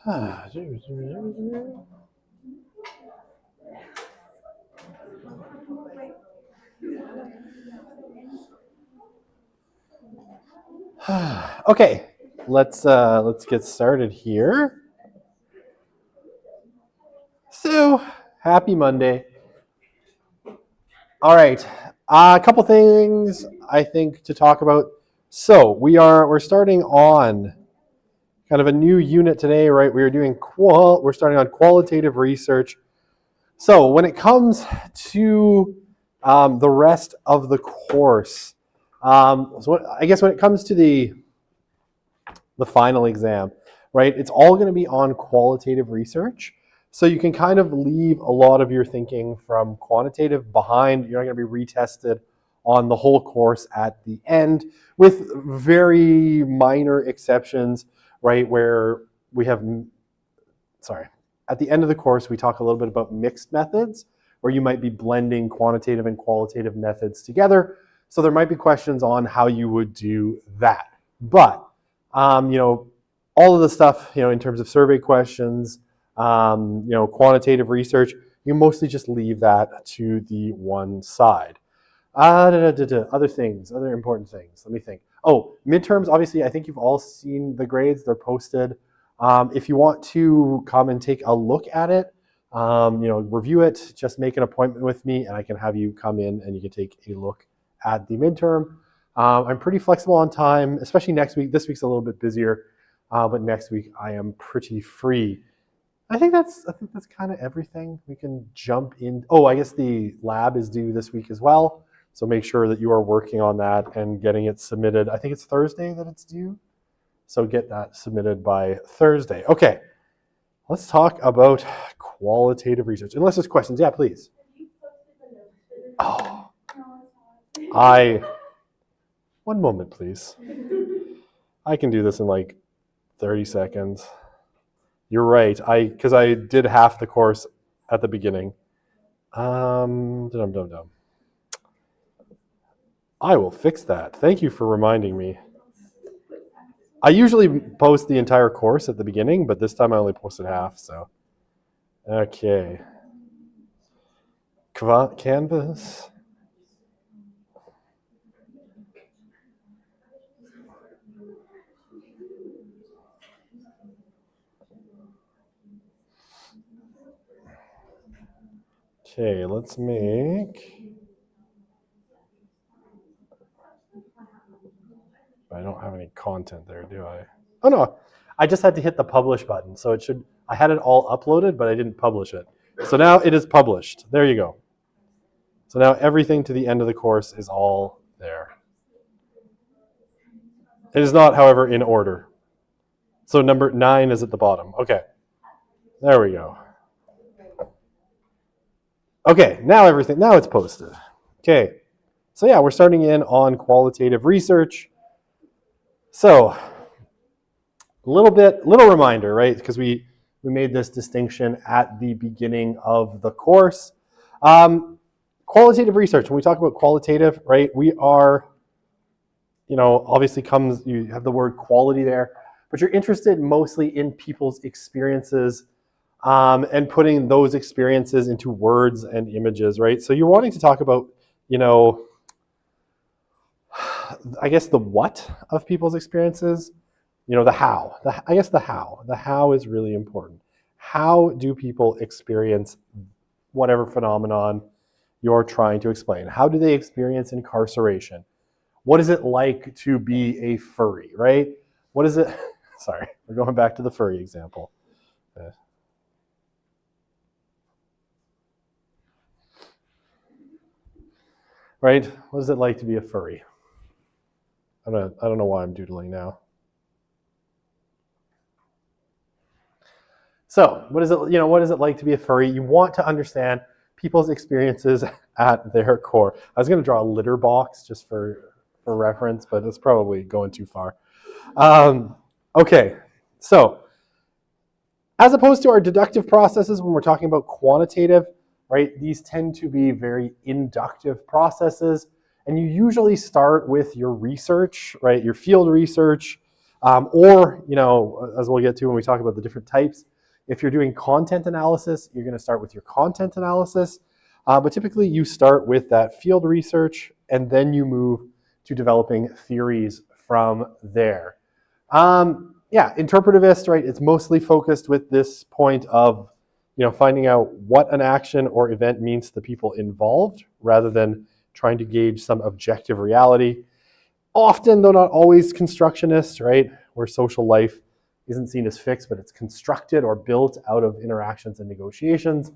Okay, let's get started here. So, happy Monday. All right, a couple things I think to talk about. So we're starting on kind of a new unit today, right? We're starting on qualitative research. So when it comes to the rest of the course, I guess when it comes to the final exam, right? It's all going to be on qualitative research. So you can kind of leave a lot of your thinking from quantitative behind. You're not going to be retested on the whole course at the end, with very minor exceptions, right? Where we have, at the end of the course, we talk a little bit about mixed methods, where you might be blending quantitative and qualitative methods together. So there might be questions on how you would do that. But all of the stuff, in terms of survey questions, quantitative research, you mostly just leave that to the one side. Other things, other important things. Let me think. Oh, midterms, obviously, I think you've all seen the grades. They're posted. If you want to come and take a look at it, review it, just make an appointment with me and I can have you come in and you can take a look at the midterm. I'm pretty flexible on time, especially next week. This week's a little bit busier, but next week I am pretty free. I think that's kind of everything. We can jump in. Oh, I guess the lab is due this week as well. So make sure that you are working on that and getting it submitted. I think it's Thursday that it's due. So get that submitted by Thursday. Okay, let's talk about qualitative research. Unless there's questions. Yeah, please. Oh, one moment, please. I can do this in like 30 seconds. You're right. Because I did half the course at the beginning. I will fix that. Thank you for reminding me. I usually post the entire course at the beginning, but this time I only posted half, so. Okay. Canvas. Okay, let's make. I don't have any content there, do I? Oh no, I just had to hit the publish button. So I had it all uploaded, but I didn't publish it. So now it is published. There you go. So now everything to the end of the course is all there. It is not, however, in order. So number 9 is at the bottom. Okay, there we go. Okay, now it's posted. Okay, so yeah, we're starting in on qualitative research. So, little reminder, right? Because we made this distinction at the beginning of the course. Qualitative research, when we talk about qualitative, right, we are, obviously you have the word quality there, but you're interested mostly in people's experiences and putting those experiences into words and images, right? So you're wanting to talk about, I guess the what of people's experiences, the how. The how is really important. How do people experience whatever phenomenon you're trying to explain? How do they experience incarceration? What is it like to be a furry, right? What is it? Sorry, we're going back to the furry example. Right? What is it like to be a furry? I don't know why I'm doodling now. So, what is it like to be a furry? You want to understand people's experiences at their core. I was going to draw a litter box just for reference, but it's probably going too far. Okay, so as opposed to our deductive processes when we're talking about quantitative, right? These tend to be very inductive processes, and you usually start with your research, right? Your field research, Or, as we'll get to when we talk about the different types, if you're doing content analysis, you're going to start with your content analysis. But typically you start with that field research and then you move to developing theories from there. Interpretivist, right? It's mostly focused with this point of, finding out what an action or event means to the people involved rather than trying to gauge some objective reality. Often, though not always, constructionist, right? Where social life isn't seen as fixed, but it's constructed or built out of interactions and negotiations.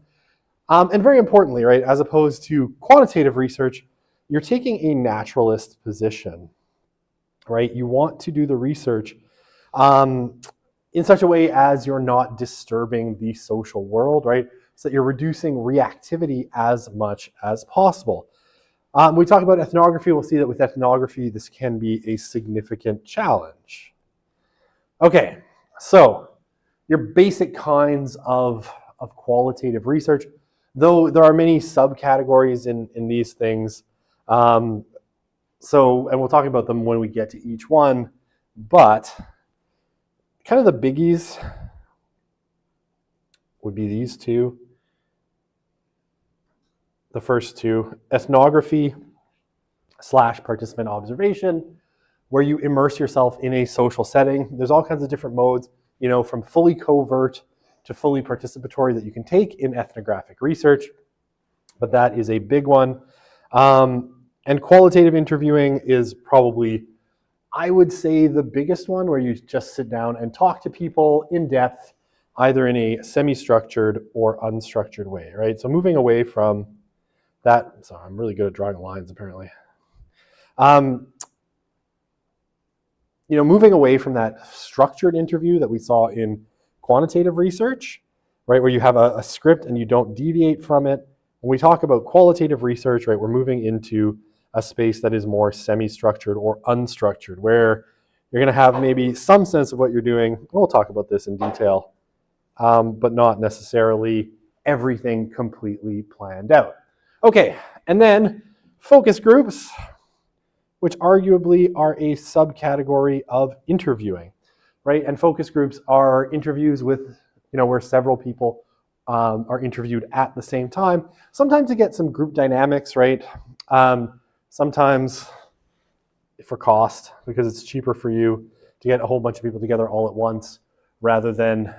And very importantly, right, as opposed to quantitative research, you're taking a naturalist position, right? You want to do the research in such a way as you're not disturbing the social world, right? So that you're reducing reactivity as much as possible. We talk about ethnography, we'll see that with ethnography, this can be a significant challenge. Okay, so your basic kinds of qualitative research, though there are many subcategories in these things. And we'll talk about them when we get to each one, but kind of the biggies would be these two. The first two, ethnography / participant observation, where you immerse yourself in a social setting. There's all kinds of different modes, from fully covert to fully participatory that you can take in ethnographic research, but that is a big one. And qualitative interviewing is probably, I would say, the biggest one, where you just sit down and talk to people in depth, either in a semi-structured or unstructured way, right? So moving away from that, so I'm really good at drawing lines apparently. Moving away from that structured interview that we saw in quantitative research, right, where you have a script and you don't deviate from it. When we talk about qualitative research, right, we're moving into a space that is more semi-structured or unstructured, where you're going to have maybe some sense of what you're doing. We'll talk about this in detail, but not necessarily everything completely planned out. Okay, and then focus groups, which arguably are a subcategory of interviewing, right? And focus groups are interviews with, where several people are interviewed at the same time. Sometimes to get some group dynamics, right? Sometimes for cost, because it's cheaper for you to get a whole bunch of people together all at once rather than,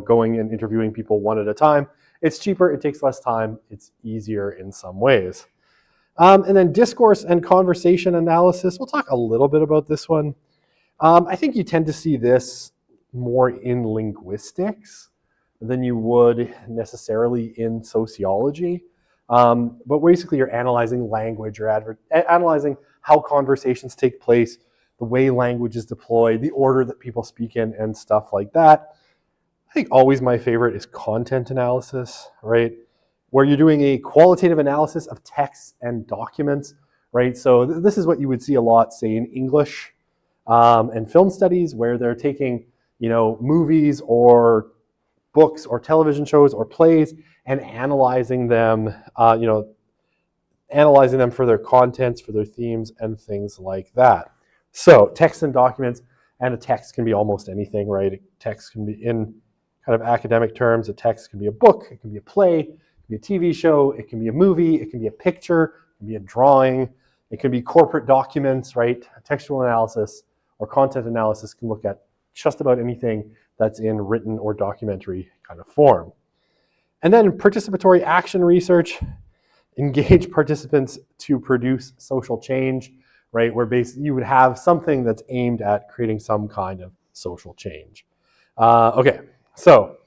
going and interviewing people one at a time. It's cheaper, it takes less time, it's easier in some ways. And then discourse and conversation analysis, we'll talk a little bit about this one. I think you tend to see this more in linguistics than you would necessarily in sociology. But basically you're analyzing language, you're analyzing how conversations take place, the way language is deployed, the order that people speak in, and stuff like that. I think always my favorite is content analysis, right? Where you're doing a qualitative analysis of texts and documents, right? So this is what you would see a lot, say, in English and film studies, where they're taking, movies or books or television shows or plays and analyzing them, analyzing them for their contents, for their themes, and things like that. So texts and documents, and a text can be almost anything, right? A text can be, in kind of academic terms, a text can be a book, it can be a play, it can be a TV show, it can be a movie, it can be a picture, it can be a drawing, it can be corporate documents, right? Textual analysis or content analysis can look at just about anything that's in written or documentary kind of form. And then participatory action research, engage participants to produce social change, right? Where basically you would have something that's aimed at creating some kind of social change. Okay, so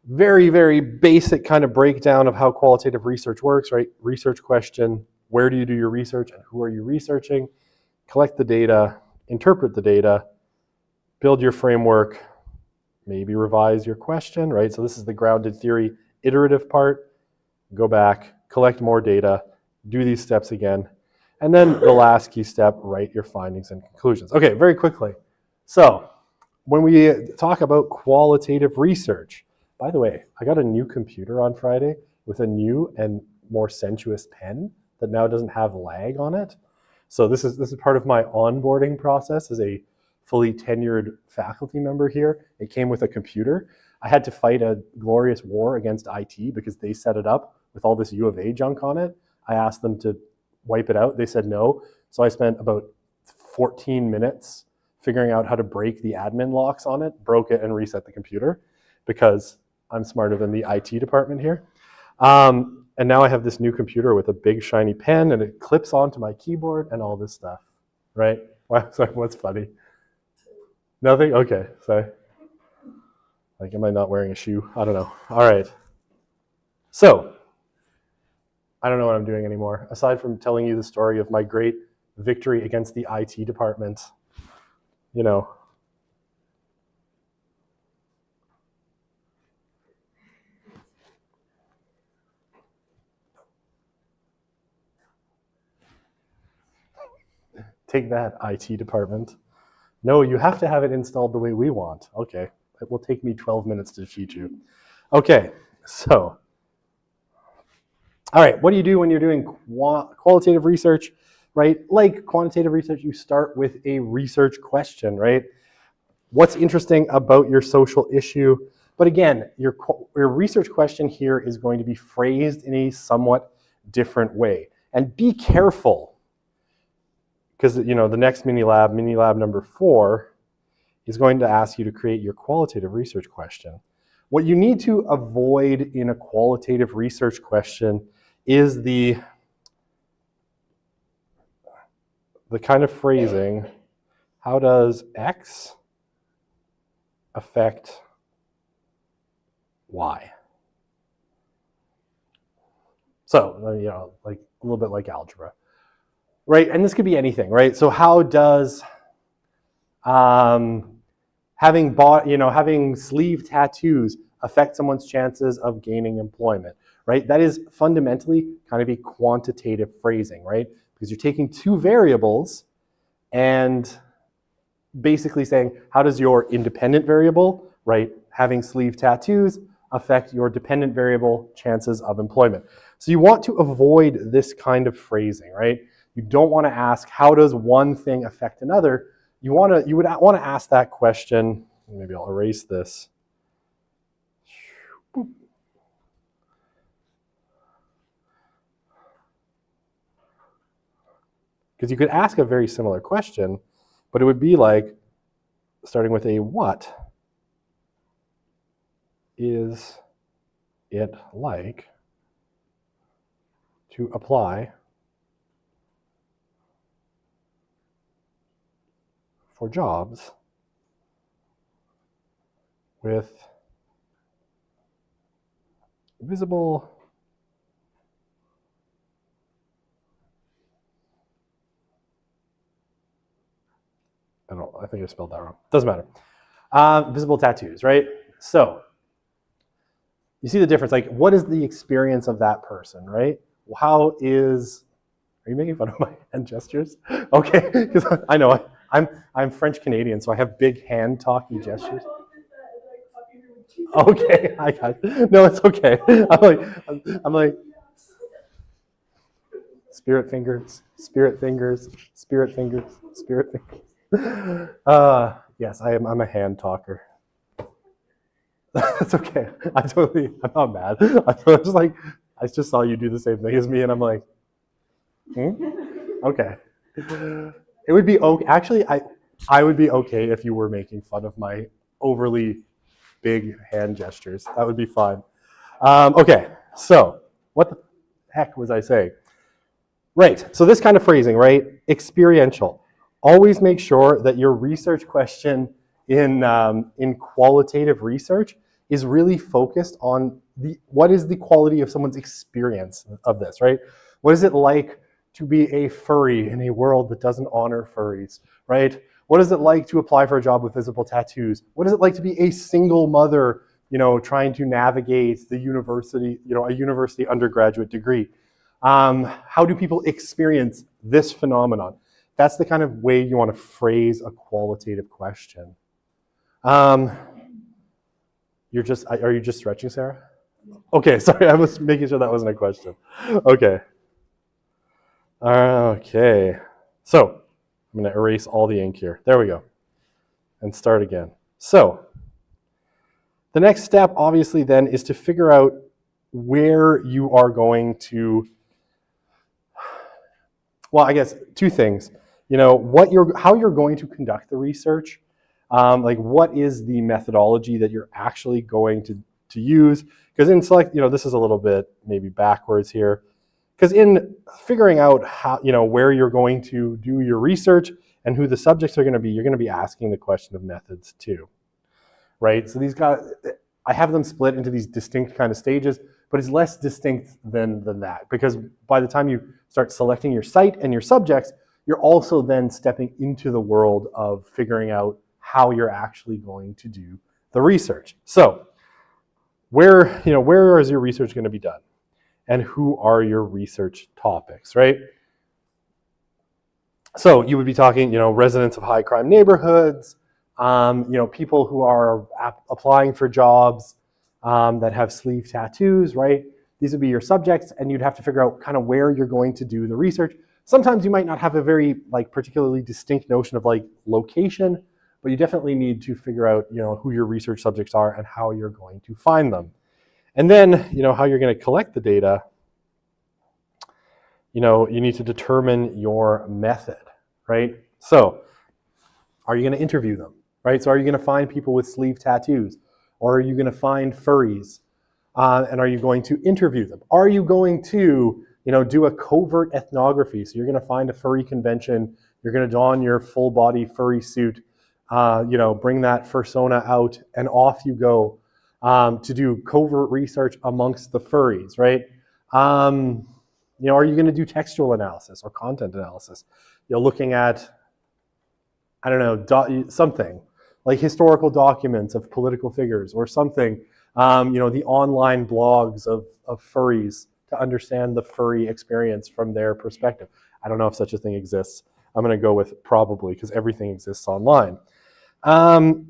very, very basic kind of breakdown of how qualitative research works, right? Research question, where do you do your research and who are you researching? Collect the data, interpret the data, build your framework, maybe revise your question, right? So this is the grounded theory iterative part. Go back, collect more data, do these steps again. And then the last key step, write your findings and conclusions. Okay, very quickly. So when we talk about qualitative research, by the way, I got a new computer on Friday with a new and more sensuous pen that now doesn't have lag on it. So this is part of my onboarding process as a fully tenured faculty member here. It came with a computer. I had to fight a glorious war against IT because they set it up with all this U of A junk on it. I asked them to wipe it out. They said no. So I spent about 14 minutes figuring out how to break the admin locks on it, broke it, and reset the computer because I'm smarter than the IT department here. And now I have this new computer with a big shiny pen, and it clips onto my keyboard and all this stuff, right? Sorry, what's funny? Nothing? Okay, sorry. Like, am I not wearing a shoe? I don't know. All right. So, I don't know what I'm doing anymore, aside from telling you the story of my great victory against the IT department. You know. Take that, IT department. No, you have to have it installed the way we want. Okay, it will take me 12 minutes to teach you. Okay, so, all right, what do you do when you're doing qualitative research, right? Like quantitative research, you start with a research question, right? What's interesting about your social issue? But again, your research question here is going to be phrased in a somewhat different way. And be careful, because the next mini lab number 4, is going to ask you to create your qualitative research question. What you need to avoid in a qualitative research question is the kind of phrasing, how does X affect Y? So, like a little bit like algebra, right? And this could be anything, right? So how does having sleeve tattoos affect someone's chances of gaining employment, right? That is fundamentally kind of a quantitative phrasing, right? Because you're taking two variables and basically saying, how does your independent variable, right, having sleeve tattoos, affect your dependent variable chances of employment? So you want to avoid this kind of phrasing, right? You don't want to ask, how does one thing affect another? You would want to ask that question. Maybe I'll erase this. Because you could ask a very similar question, but it would be like, starting with a what is it like to apply for jobs with visible I think I spelled that wrong. Doesn't matter. Visible tattoos, right? So you see the difference. Like, what is the experience of that person, right? Are you making fun of my hand gestures? Okay, because I know I'm French Canadian, so I have big hand talky gestures. Okay, I got it. No, it's okay. I'm like spirit fingers, spirit fingers, spirit fingers, spirit fingers. Yes, I'm a hand talker. That's okay. I'm not mad. I just saw you do the same thing as me, and I'm like, okay. It would be okay. Actually, I would be okay if you were making fun of my overly big hand gestures. That would be fine. Okay, so what the heck was I saying? Right, so this kind of phrasing, right? Experiential. Always make sure that your research question in qualitative research is really focused on what is the quality of someone's experience of this, right? What is it like to be a furry in a world that doesn't honor furries, right? What is it like to apply for a job with visible tattoos? What is it like to be a single mother, trying to navigate the university, a university undergraduate degree? How do people experience this phenomenon? That's the kind of way you want to phrase a qualitative question. Are you just stretching, Sarah? Okay, sorry, I was making sure that wasn't a question. Okay. Okay, so I'm going to erase all the ink here. There we go. and start again. So the next step, obviously, then is to figure out where you are going to, well, I guess two things. How you're going to conduct the research, like what is the methodology that you're actually going to use? Because in select, this is a little bit maybe backwards here. Because in figuring out how, where you're going to do your research and who the subjects are going to be, you're going to be asking the question of methods too, right? So these guys, I have them split into these distinct kind of stages, but it's less distinct than that, because by the time you start selecting your site and your subjects, you're also then stepping into the world of figuring out how you're actually going to do the research. So where is your research going to be done? And who are your research topics, right? So you would be talking, residents of high crime neighborhoods, people who are applying for jobs that have sleeve tattoos, right? These would be your subjects, and you'd have to figure out kind of where you're going to do the research. Sometimes you might not have a very particularly distinct notion of location, but you definitely need to figure out, who your research subjects are and how you're going to find them. And then, how you're going to collect the data, you need to determine your method, right? So are you going to interview them, right? So are you going to find people with sleeve tattoos? Or are you going to find furries? And are you going to interview them? Are you going to, do a covert ethnography? So you're going to find a furry convention. You're going to don your full body furry suit, bring that fursona out, and off you go to do covert research amongst the furries, right? Are you going to do textual analysis or content analysis? Looking at, I don't know, something like historical documents of political figures or something, the online blogs of furries to understand the furry experience from their perspective. I don't know if such a thing exists. I'm going to go with probably, because everything exists online. And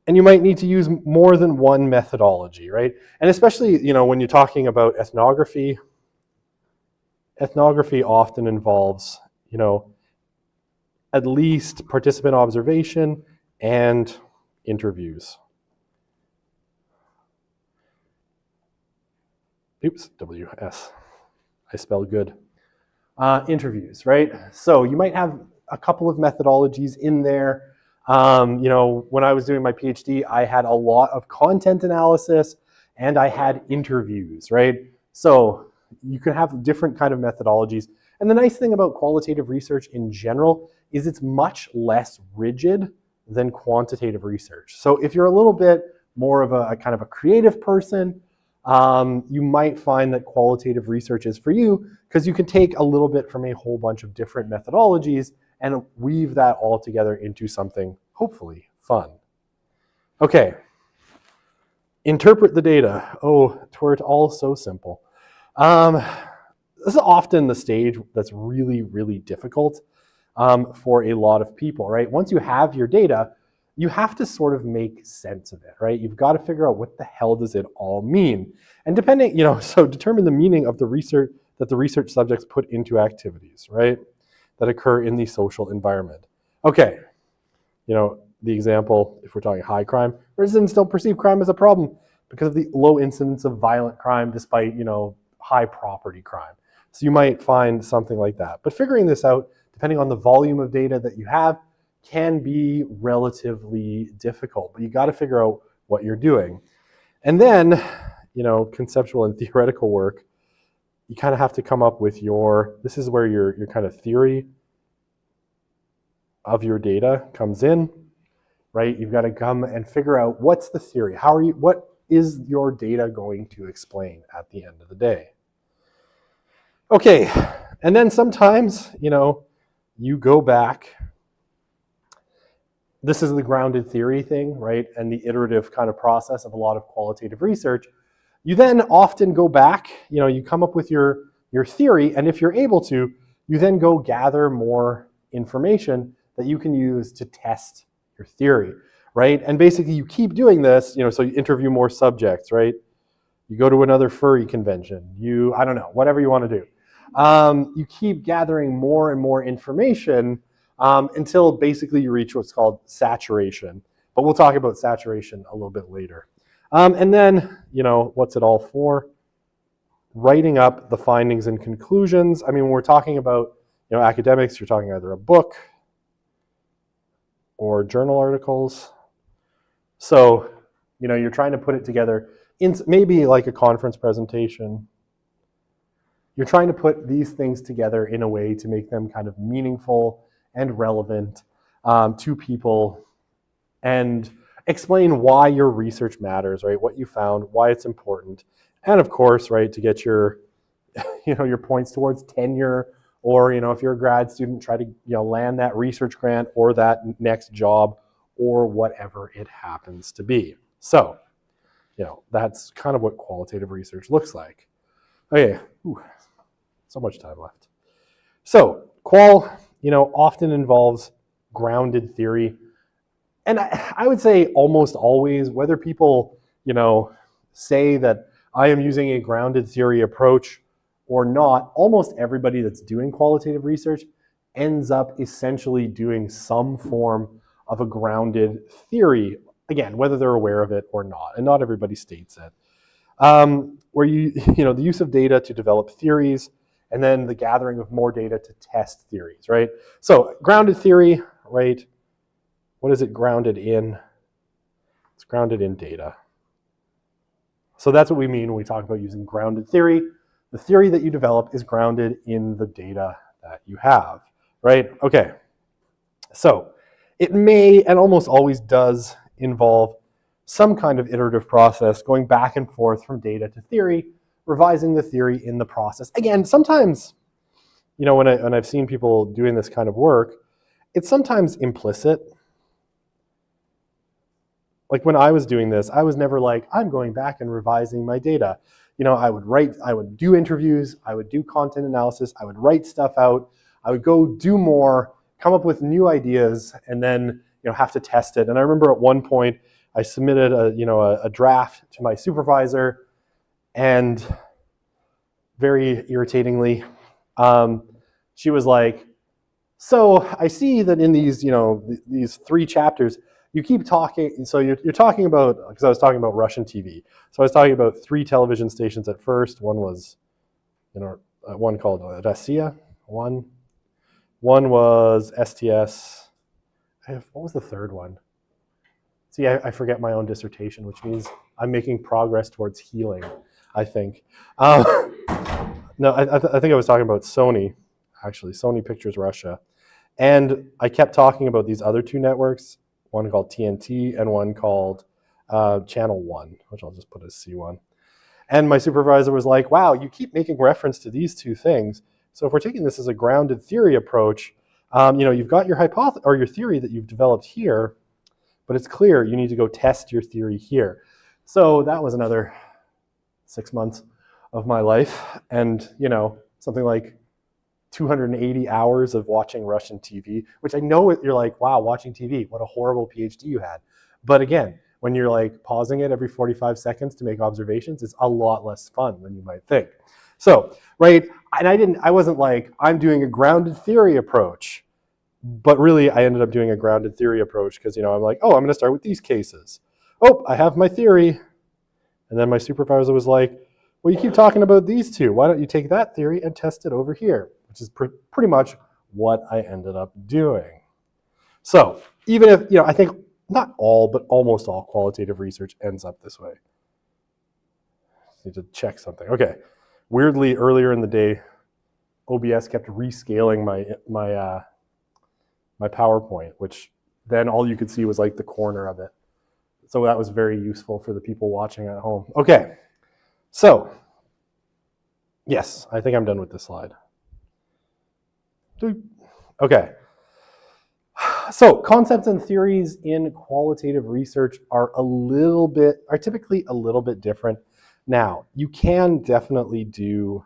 you might need to use more than one methodology, right? And especially, when you're talking about ethnography often involves, at least participant observation and interviews. Oops, WS. I spelled good. Interviews, right? So you might have a couple of methodologies in there. When I was doing my PhD, I had a lot of content analysis and I had interviews, right? So you can have different kind of methodologies. And the nice thing about qualitative research in general is it's much less rigid than quantitative research. So if you're a little bit more of a kind of a creative person, you might find that qualitative research is for you, because you can take a little bit from a whole bunch of different methodologies and weave that all together into something hopefully fun. Okay, interpret the data. Oh, twere it all so simple. This is often the stage that's really, really difficult for a lot of people, right? Once you have your data, you have to sort of make sense of it, right? You've got to figure out what the hell does it all mean. And depending, so determine the meaning of the research that the research subjects put into activities, right? That occur in the social environment. Okay, the example, if we're talking high crime, residents don't perceive crime as a problem because of the low incidence of violent crime despite, high property crime. So you might find something like that. But figuring this out, depending on the volume of data that you have, can be relatively difficult. But you got to figure out what you're doing. And then, conceptual and theoretical work, you kind of have to come up with this is where your kind of theory of your data comes in, right? You've got to come and figure out what's the theory. What is your data going to explain at the end of the day? Okay, and then sometimes, you go back. This is the grounded theory thing, right? And the iterative kind of process of a lot of qualitative research. You then often go back, you come up with your theory, and if you're able to, you then go gather more information that you can use to test your theory, right? And basically you keep doing this, so you interview more subjects, right? You go to another furry convention, whatever you want to do. You keep gathering more and more information until basically you reach what's called saturation. But we'll talk about saturation a little bit later. And then, what's it all for? Writing up the findings and conclusions. I mean, when we're talking about, academics, you're talking either a book or journal articles. So, you're trying to put it together in maybe like a conference presentation. You're trying to put these things together in a way to make them kind of meaningful and relevant to people and explain why your research matters, right? What you found, why it's important. And of course, right, to get your, your points towards tenure, or, if you're a grad student, try to, land that research grant or that next job or whatever it happens to be. So, that's kind of what qualitative research looks like. Okay, so much time left. So, qual, often involves grounded theory. And I would say almost always, whether people, say that I am using a grounded theory approach or not, almost everybody that's doing qualitative research ends up essentially doing some form of a grounded theory. Again, whether they're aware of it or not, and not everybody states it. Where the use of data to develop theories, and then the gathering of more data to test theories, right? So grounded theory, right? What is it grounded in? It's grounded in data. So that's what we mean when we talk about using grounded theory. The theory that you develop is grounded in the data that you have, right? Okay. So it may, and almost always does, involve some kind of iterative process going back and forth from data to theory, revising the theory in the process. Again, sometimes, when I've seen people doing this kind of work, it's sometimes implicit. Like when I was doing this, I was never like, I'm going back and revising my data. I would do interviews, I would do content analysis, I would write stuff out, I would go do more, come up with new ideas, and then have to test it. And I remember at one point I submitted a draft to my supervisor, and very irritatingly, she was like, so I see that in these these 3 chapters you keep talking, so you're talking about, because I was talking about Russian TV. So I was talking about 3 television stations at first. One was, one called Rossiya, one was STS. What was the third one? See, I forget my own dissertation, which means I'm making progress towards healing, I think. No, I think I was talking about Sony, actually, Sony Pictures Russia. And I kept talking about these other 2 networks, one called TNT and one called Channel 1, which I'll just put as C1. And my supervisor was like, wow, you keep making reference to these 2 things. So if we're taking this as a grounded theory approach, you've got your hypothesis or your theory that you've developed here, but it's clear you need to go test your theory here. So that was another 6 months of my life, and something like 280 hours of watching Russian TV, which I know you're like, wow, watching TV, what a horrible PhD you had. But again, when you're like pausing it every 45 seconds to make observations, it's a lot less fun than you might think. So, right, and I wasn't like, I'm doing a grounded theory approach, but really I ended up doing a grounded theory approach because, I'm like, oh, I'm gonna start with these cases. Oh, I have my theory. And then my supervisor was like, well, you keep talking about these 2. Why don't you take that theory and test it over here? Which is pretty much what I ended up doing. So even if, I think not all, but almost all qualitative research ends up this way. Just need to check something. Okay. Weirdly, earlier in the day, OBS kept rescaling my PowerPoint, which then all you could see was like the corner of it. So that was very useful for the people watching at home. Okay. So, yes, I think I'm done with this slide. Okay. So, concepts and theories in qualitative research are typically a little bit different. Now, you can definitely do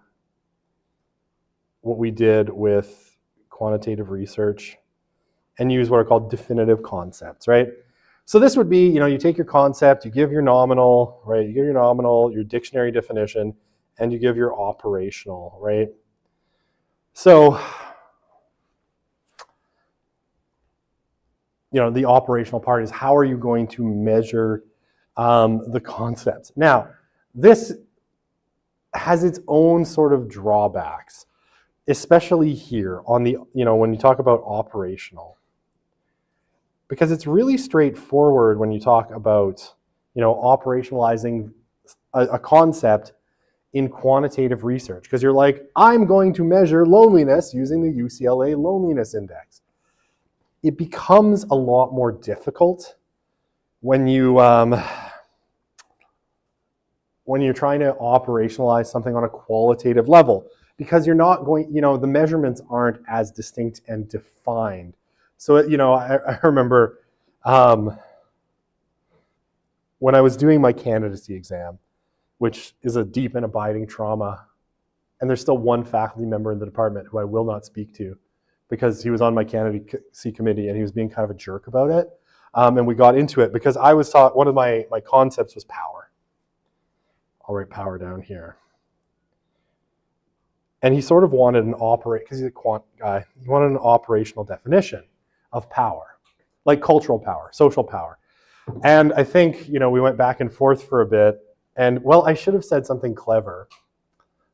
what we did with quantitative research and use what are called definitive concepts, right? So this would be, you take your concept, you give your nominal, right? You give your nominal, your dictionary definition, and you give your operational, right? So the operational part is how are you going to measure the concepts. Now, this has its own sort of drawbacks, especially here on the, when you talk about operational, because it's really straightforward when you talk about, operationalizing a concept in quantitative research, because you're like, I'm going to measure loneliness using the UCLA Loneliness Index. It becomes a lot more difficult when you're trying to operationalize something on a qualitative level, because you're not going, the measurements aren't as distinct and defined. So, I remember when I was doing my candidacy exam, which is a deep and abiding trauma, and there's still one faculty member in the department who I will not speak to because he was on my candidacy committee and he was being kind of a jerk about it. And we got into it because I was taught, one of my concepts was power. I'll write power down here. And he sort of wanted because he's a quant guy, he wanted an operational definition of power, like cultural power, social power. And I think, we went back and forth for a bit, and I should have said something clever,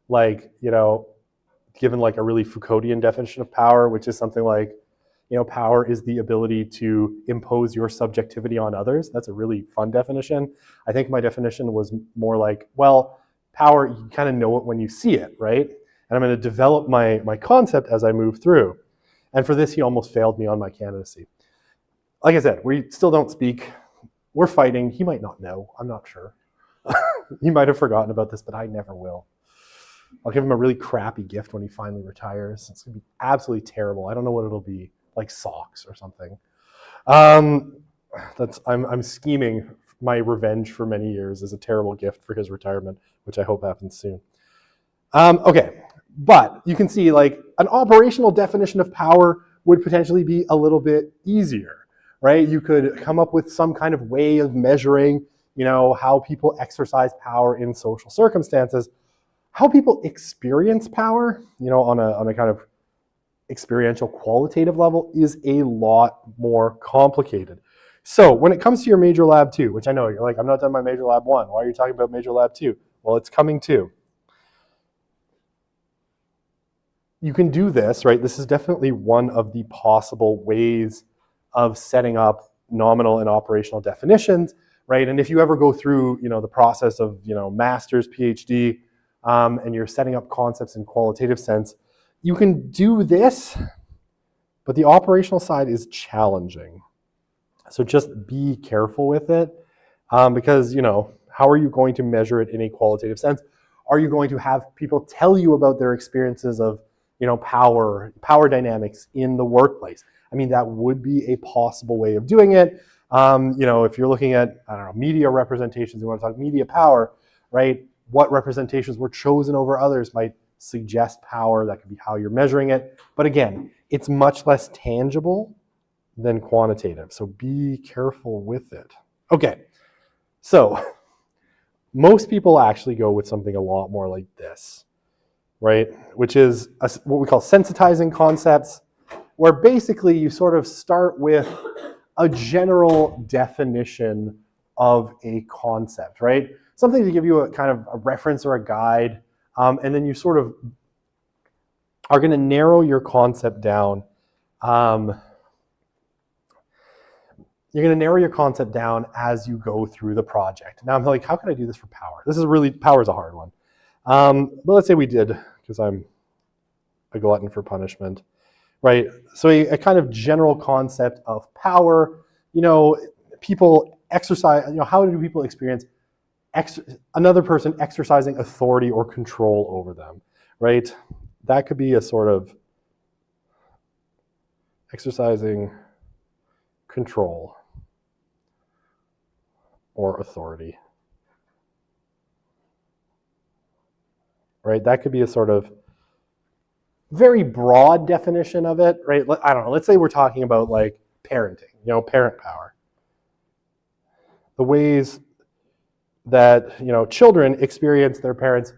like, given like a really Foucauldian definition of power, which is something like, power is the ability to impose your subjectivity on others. That's a really fun definition. I think my definition was more like, power, you kind of know it when you see it, right? And I'm going to develop my concept as I move through. And for this, he almost failed me on my candidacy. Like I said, we still don't speak. We're fighting. He might not know. I'm not sure. He might have forgotten about this, but I never will. I'll give him a really crappy gift when he finally retires. It's going to be absolutely terrible. I don't know what it'll be, like socks or something. I'm scheming my revenge for many years as a terrible gift for his retirement, which I hope happens soon. Okay, but you can see like an operational definition of power would potentially be a little bit easier, right? You could come up with some kind of way of measuring, how people exercise power in social circumstances. How people experience power, on a kind of experiential qualitative level is a lot more complicated. So when it comes to your major lab 2, which I know you're like, I'm not done my major lab 1. Why are you talking about major lab 2? Well, it's coming too. You can do this, right? This is definitely one of the possible ways of setting up nominal and operational definitions, right? And if you ever go through, the process of, master's, PhD, and you're setting up concepts in qualitative sense, you can do this, but the operational side is challenging. So just be careful with it, because, how are you going to measure it in a qualitative sense? Are you going to have people tell you about their experiences of, power dynamics in the workplace? I mean, that would be a possible way of doing it. If you're looking at, media representations, you want to talk media power, right? What representations were chosen over others might suggest power. That could be how you're measuring it. But again, it's much less tangible than quantitative. So be careful with it. Okay, so most people actually go with something a lot more like this, right? Which is what we call sensitizing concepts, where basically you sort of start with a general definition of a concept, right? Something to give you a kind of a reference or a guide, and then you sort of are going to narrow your concept down. You're going to narrow your concept down as you go through the project. Now I'm like, how can I do this for power? Power is a hard one. But let's say we did, because I'm a glutton for punishment, right? So a kind of general concept of power, people exercise, how do people experience another person exercising authority or control over them, right? That could be a sort of exercising control or authority, right? That could be a sort of very broad definition of it, right? I don't know, let's say we're talking about like parenting, parent power. The ways that, children experience their parents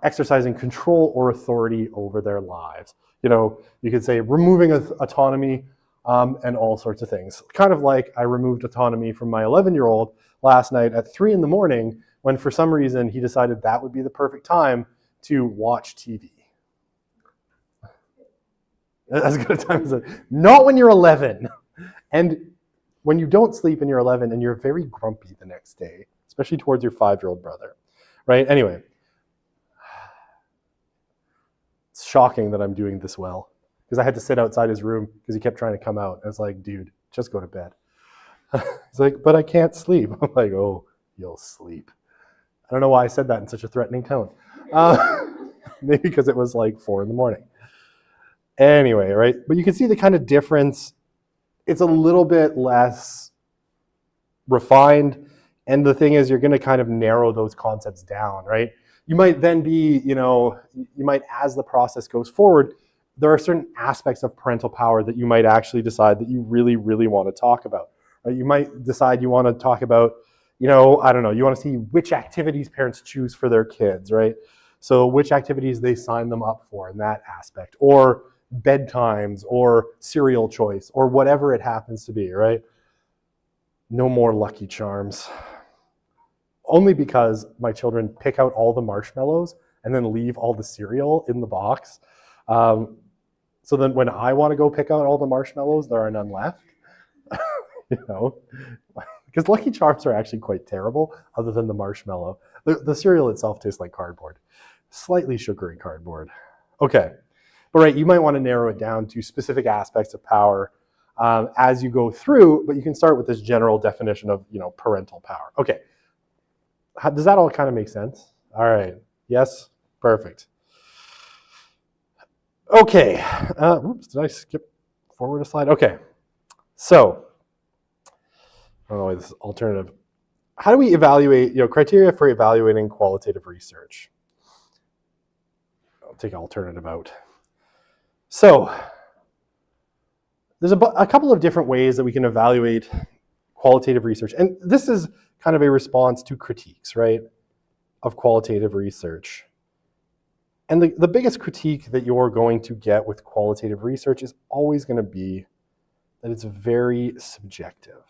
exercising control or authority over their lives. You could say removing autonomy and all sorts of things. Kind of like I removed autonomy from my 11-year-old last night at 3 in the morning when for some reason he decided that would be the perfect time to watch TV. As good a time as not when you're 11. And when you don't sleep and you're 11 and you're very grumpy the next day, especially towards your 5-year-old brother, right? Anyway, it's shocking that I'm doing this well because I had to sit outside his room because he kept trying to come out. I was like, dude, just go to bed. He's like, but I can't sleep. I'm like, oh, you'll sleep. I don't know why I said that in such a threatening tone. Maybe because it was like 4 in the morning. Anyway, right? But you can see the kind of difference. It's a little bit less refined. And the thing is, you're going to kind of narrow those concepts down, right? You might then be, as the process goes forward, there are certain aspects of parental power that you might actually decide that you really, really want to talk about. Right? You might decide you want to talk about, you want to see which activities parents choose for their kids, right? So which activities they sign them up for in that aspect, or bedtimes, or cereal choice, or whatever it happens to be, right? No more Lucky Charms. Only because my children pick out all the marshmallows and then leave all the cereal in the box. So then when I want to go pick out all the marshmallows, there are none left. Because Lucky Charms are actually quite terrible other than the marshmallow. The cereal itself tastes like cardboard. Slightly sugary cardboard. Okay. But right, you might want to narrow it down to specific aspects of power as you go through, but you can start with this general definition of, parental power. Okay. Does that all kind of make sense? All right. Yes? Perfect. Okay. Oops, did I skip forward a slide? Okay. So, I don't know why this is alternative. How do we evaluate, criteria for evaluating qualitative research? I'll take alternative out. So, there's a couple of different ways that we can evaluate qualitative research. And this is kind of a response to critiques, right, of qualitative research. And the biggest critique that you're going to get with qualitative research is always going to be that it's very subjective,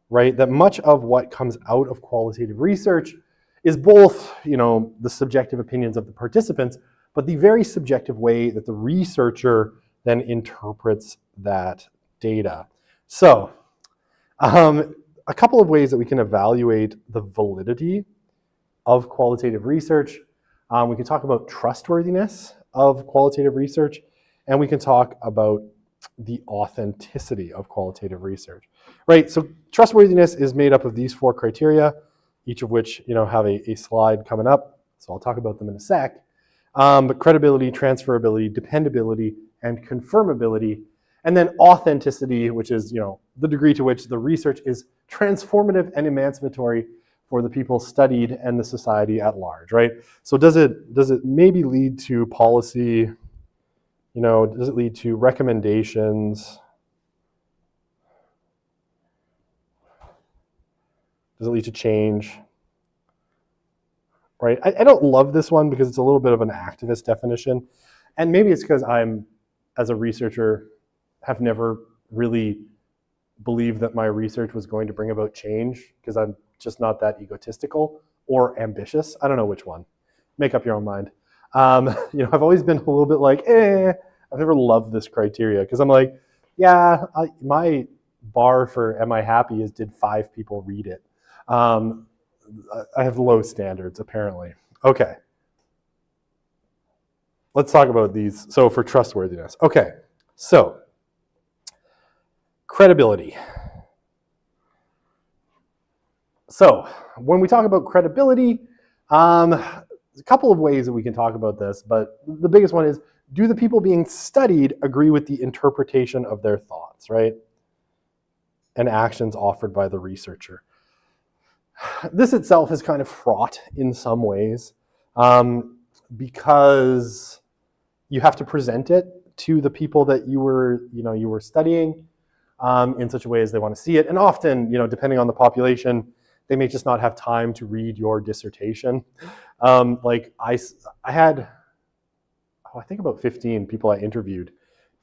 right? That much of what comes out of qualitative research is both, the subjective opinions of the participants, but the very subjective way that the researcher then interprets that data. So, a couple of ways that we can evaluate the validity of qualitative research. We can talk about trustworthiness of qualitative research, and we can talk about the authenticity of qualitative research. Right, so trustworthiness is made up of these 4 criteria, each of which have a slide coming up, so I'll talk about them in a sec. But credibility, transferability, dependability, and confirmability. And then authenticity, which is the degree to which the research is transformative and emancipatory for the people studied and the society at large, right? So does it maybe lead to policy? Does it lead to recommendations? Does it lead to change? Right? I don't love this one because it's a little bit of an activist definition. And maybe it's because I'm, as a researcher, have never really believed that my research was going to bring about change because I'm just not that egotistical or ambitious. I don't know which one. Make up your own mind. I've always been a little bit like, I've never loved this criteria because I'm like, yeah, my bar for am I happy is did 5 people read it. I have low standards, apparently. Okay. Let's talk about these. So for trustworthiness. Okay. So credibility. So when we talk about credibility, there's a couple of ways that we can talk about this, but the biggest one is, do the people being studied agree with the interpretation of their thoughts, right? And actions offered by the researcher. This itself is kind of fraught in some ways because you have to present it to the people that you were studying in such a way as they want to see it. And often, depending on the population, they may just not have time to read your dissertation. Like I had, I think about 15 people I interviewed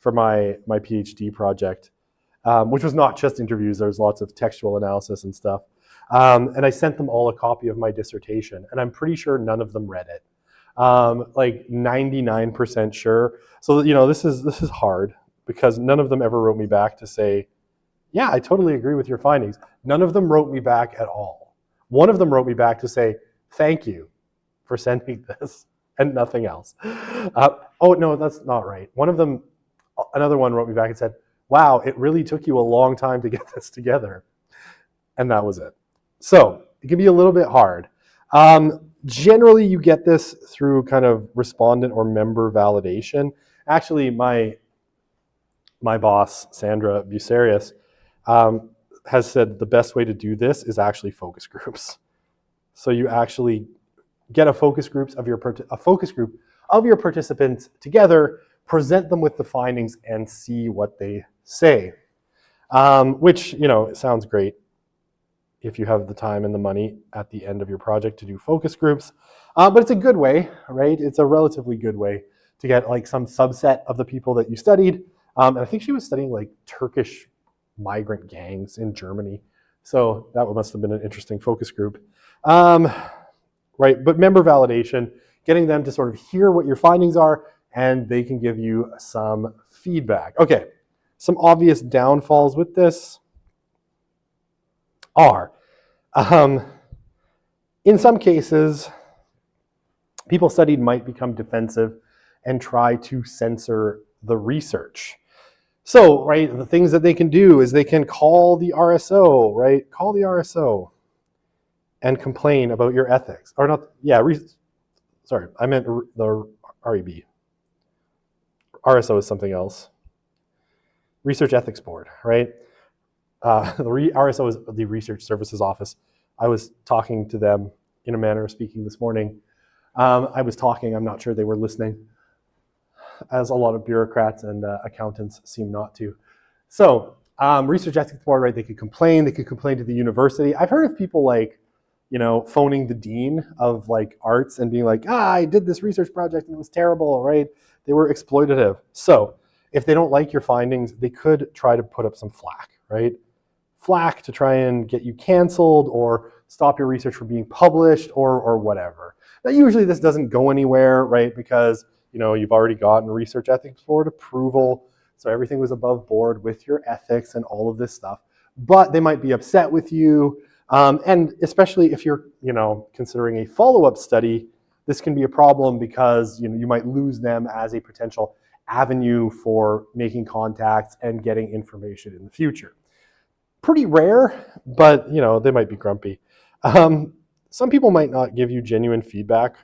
for my PhD project, which was not just interviews. There was lots of textual analysis and stuff. And I sent them all a copy of my dissertation, and I'm pretty sure none of them read it. Like 99% sure. So, this is hard because none of them ever wrote me back to say, yeah, I totally agree with your findings. None of them wrote me back at all. One of them wrote me back to say, thank you for sending this and nothing else. Oh, no, that's not right. Another one wrote me back and said, wow, it really took you a long time to get this together. And that was it. So it can be a little bit hard. Generally, you get this through kind of respondent or member validation. Actually, my boss, Sandra Bucerius, has said the best way to do this is actually focus groups. So you actually get a focus group of your participants together, present them with the findings, and see what they say. Which, it sounds great if you have the time and the money at the end of your project to do focus groups. But it's a good way, right? It's a relatively good way to get like some subset of the people that you studied. And I think she was studying like Turkish migrant gangs in Germany. So that must have been an interesting focus group. Right, but member validation, getting them to sort of hear what your findings are, and they can give you some feedback. Okay, some obvious downfalls with this are, in some cases, people studied might become defensive and try to censor the research. So, right, the things that they can do is they can call the RSO, right? Call the RSO and complain about your ethics. Or not, yeah, sorry, I meant the REB. RSO is something else. Research Ethics Board, right? The RSO is the Research Services Office. I was talking to them in a manner of speaking this morning. I was talking, I'm not sure they were listening, as a lot of bureaucrats and accountants seem not to. So, Research Ethics Board, right, they could complain to the university. I've heard of people like, phoning the dean of like arts and being like, I did this research project and it was terrible, right? They were exploitative. So if they don't like your findings, they could try to put up some flack, right? Flack to try and get you canceled or stop your research from being published or whatever. Now, usually this doesn't go anywhere, right? Because, you've already gotten Research Ethics Board approval. So everything was above board with your ethics and all of this stuff. But they might be upset with you. And especially if you're, considering a follow-up study, this can be a problem because, you might lose them as a potential avenue for making contacts and getting information in the future. Pretty rare, but, they might be grumpy. Some people might not give you genuine feedback.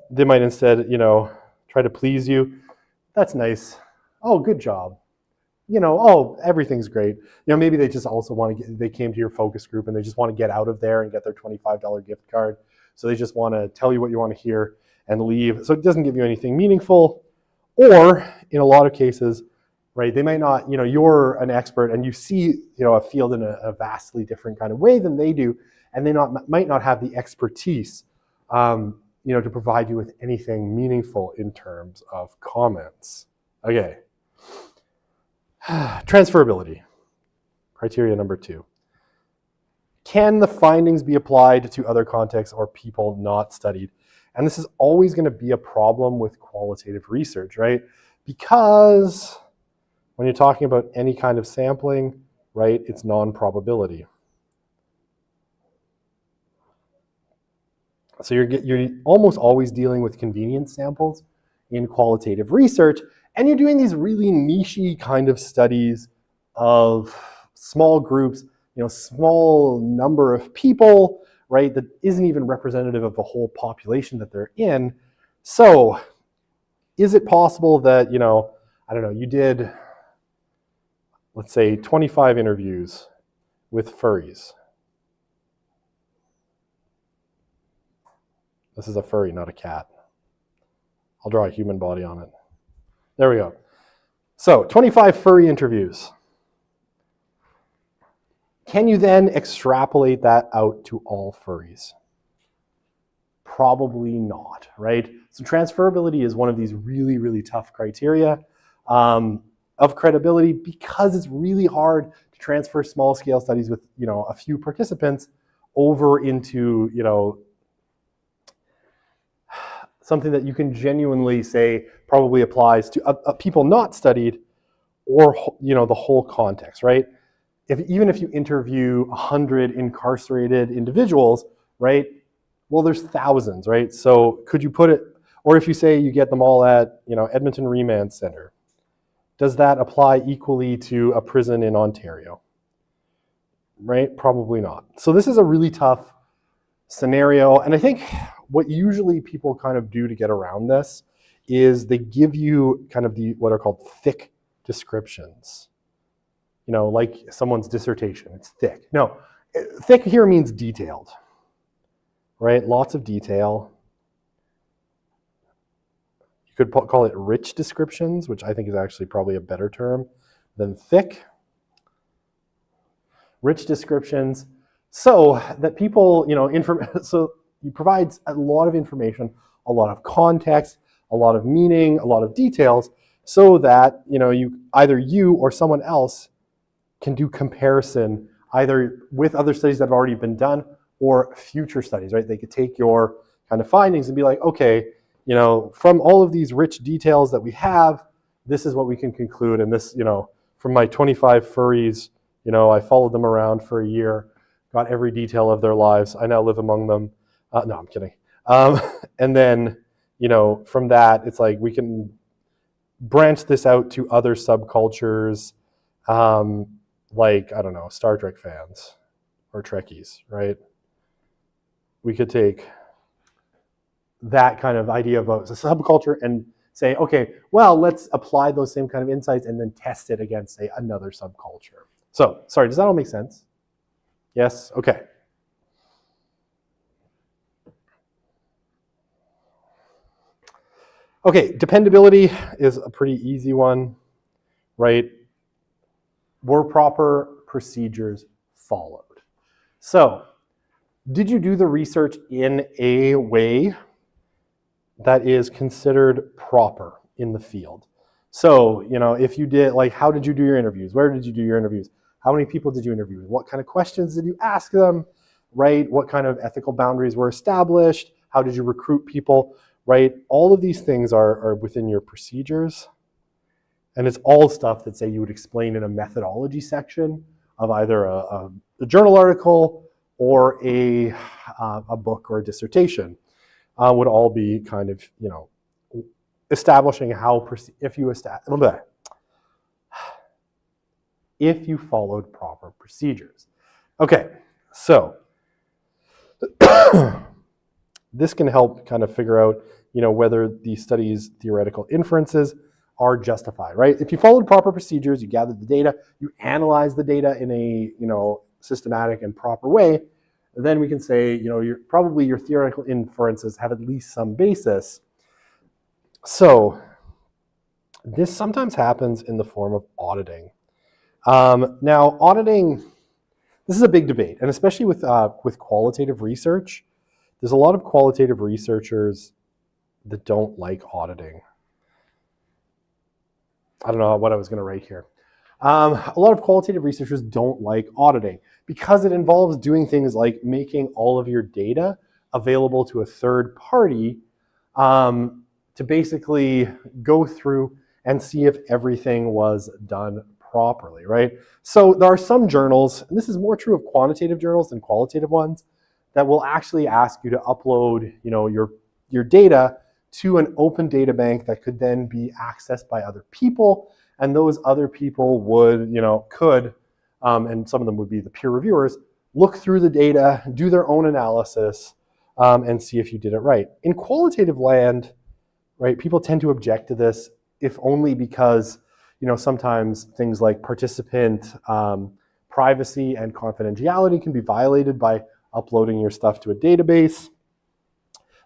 They might instead, try to please you. That's nice. Oh, good job. Oh, everything's great. Maybe they just also they came to your focus group and they just want to get out of there and get their $25 gift card. So they just want to tell you what you want to hear and leave. So it doesn't give you anything meaningful. Or in a lot of cases, right, they might not, you're an expert and you see, a field in a vastly different kind of way than they do. And they might not have the expertise, to provide you with anything meaningful in terms of comments. Okay. Transferability, criteria number 2. Can the findings be applied to other contexts or people not studied? And this is always going to be a problem with qualitative research, right? Because when you're talking about any kind of sampling, right, it's non-probability. So you're almost always dealing with convenience samples in qualitative research. And you're doing these really niche-y kind of studies of small groups, small number of people, right, that isn't even representative of the whole population that they're in. So is it possible that, I don't know, you did, let's say, 25 interviews with furries. This is a furry, not a cat. I'll draw a human body on it. There we go. So 25 furry interviews. Can you then extrapolate that out to all furries? Probably not, right? So transferability is one of these really, really tough criteria. of credibility, because it's really hard to transfer small scale studies with, a few participants over into, something that you can genuinely say probably applies to people not studied, or, the whole context, right? Even if you interview 100 incarcerated individuals, right? Well, there's thousands, right? So could you put it, or if you say you get them all at, Edmonton Remand Center, does that apply equally to a prison in Ontario? Right? Probably not. So this is a really tough scenario. And I think what usually people kind of do to get around this is they give you kind of what are called thick descriptions. Like someone's dissertation, it's thick. No, thick here means detailed, right? Lots of detail. You could call it rich descriptions, which I think is actually probably a better term than thick. Rich descriptions, so that people, so you provide a lot of information, a lot of context, a lot of meaning, a lot of details, so that, either you or someone else can do comparison either with other studies that have already been done or future studies, right? They could take your kind of findings and be like, okay, from all of these rich details that we have, this is what we can conclude. And this, from my 25 furries, I followed them around for a year, got every detail of their lives. I now live among them. No, I'm kidding. And then, from that, it's like we can branch this out to other subcultures, like, I don't know, Star Trek fans or Trekkies, right? We could take that kind of idea of a subculture and say, okay, well, let's apply those same kind of insights and then test it against, say, another subculture. So, sorry, does that all make sense? Yes? Okay. Okay, dependability is a pretty easy one, right? Were proper procedures followed? So, did you do the research in a way that is considered proper in the field? So, if you did, like, how did you do your interviews? Where did you do your interviews? How many people did you interview? What kind of questions did you ask them, right? What kind of ethical boundaries were established? How did you recruit people, right? All of these things are within your procedures. And it's all stuff that, say, you would explain in a methodology section of either a journal article or a book or a dissertation. Would all be kind of, establishing how, if you followed proper procedures. Okay, so this can help kind of figure out, whether the study's theoretical inferences are justified, right? If you followed proper procedures, you gathered the data, you analyzed the data in a, systematic and proper way, then we can say, your theoretical inferences have at least some basis. So this sometimes happens in the form of auditing. Now, auditing, this is a big debate, and especially with qualitative research, there's a lot of qualitative researchers that don't like auditing. I don't know what I was going to write here. A lot of qualitative researchers don't like auditing because it involves doing things like making all of your data available to a third party to basically go through and see if everything was done properly, right? So there are some journals, and this is more true of quantitative journals than qualitative ones, that will actually ask you to upload, your data to an open data bank that could then be accessed by other people, and those other people would, could, and some of them would be the peer reviewers, look through the data, do their own analysis, and see if you did it right. In qualitative land, right, people tend to object to this, if only because, sometimes things like participant privacy and confidentiality can be violated by uploading your stuff to a database,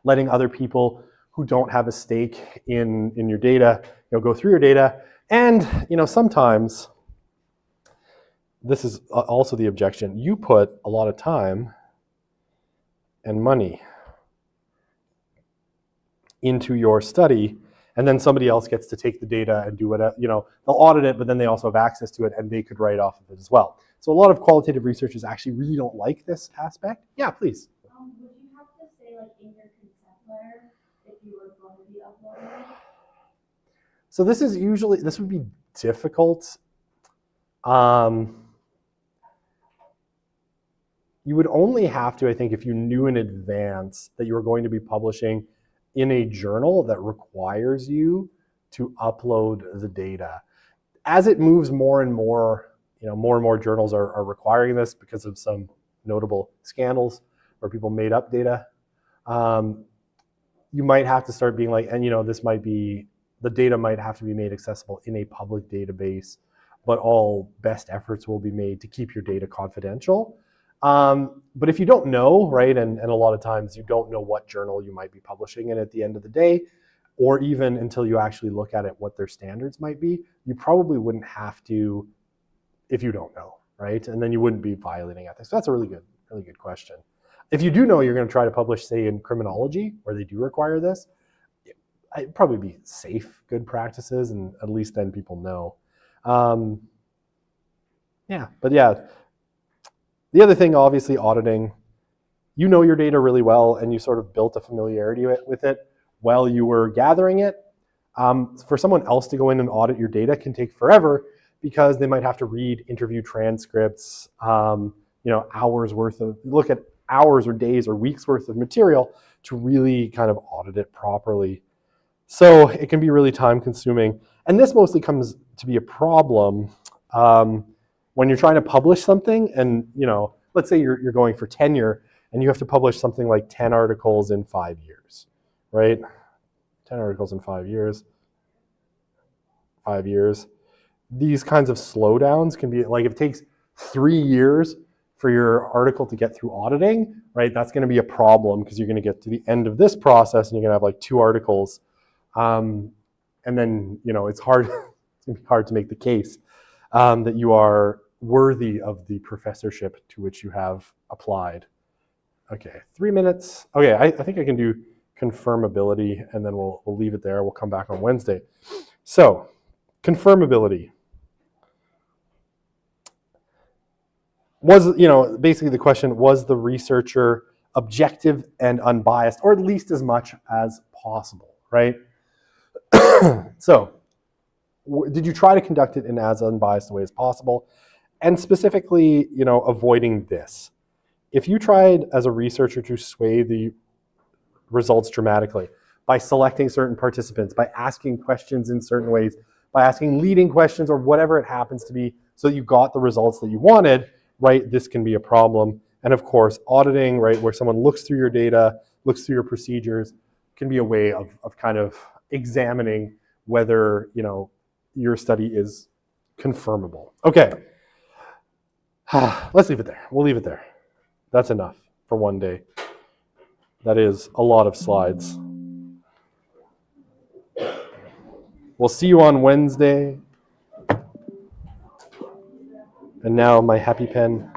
letting other people who don't have a stake in your data, go through your data. And, sometimes, this is also the objection, you put a lot of time and money into your study, and then somebody else gets to take the data and do whatever, they'll audit it, but then they also have access to it and they could write off of it as well. So a lot of qualitative researchers actually really don't like this aspect. Yeah, please. Would you have to say, like, in your consent letter if you were going to be uploading it? So this would be difficult. You would only have to, I think, if you knew in advance that you were going to be publishing in a journal that requires you to upload the data. As it moves more and more, more and more journals are requiring this because of some notable scandals where people made up data. You might have to start being like, and the data might have to be made accessible in a public database, but all best efforts will be made to keep your data confidential. But if you don't know, right, and a lot of times you don't know what journal you might be publishing in at the end of the day, or even until you actually look at it, what their standards might be, you probably wouldn't have to if you don't know, right? And then you wouldn't be violating ethics. So that's a really good question. If you do know you're going to try to publish, say, in criminology, where they do require this, it'd probably be safe, good practices, and at least then people know. The other thing, obviously, auditing. You know your data really well, and you sort of built a familiarity with it while you were gathering it. For someone else to go in and audit your data can take forever because they might have to read interview transcripts, look at hours or days or weeks worth of material to really kind of audit it properly. So it can be really time consuming. And this mostly comes to be a problem when you're trying to publish something and, let's say you're going for tenure and you have to publish something like 10 articles in 5 years, right? 10 articles in 5 years. 5 years. These kinds of slowdowns can be like, if it takes 3 years for your article to get through auditing, right? That's going to be a problem because you're going to get to the end of this process and you're going to have like 2 articles. And then, it's hard, it's going to be hard to make the case that you are worthy of the professorship to which you have applied. Okay, 3 minutes. Okay, I think I can do confirmability and then we'll leave it there. We'll come back on Wednesday. So, confirmability. Basically the question, was the researcher objective and unbiased, or at least as much as possible, right? So, did you try to conduct it in as unbiased a way as possible? And specifically, avoiding this. If you tried as a researcher to sway the results dramatically by selecting certain participants, by asking questions in certain ways, by asking leading questions or whatever it happens to be so that you got the results that you wanted, right, this can be a problem. And of course, auditing, right, where someone looks through your data, looks through your procedures, can be a way of kind of examining whether, your study is confirmable. Okay, let's leave it there. We'll leave it there. That's enough for one day. That is a lot of slides. We'll see you on Wednesday. And now my happy pen.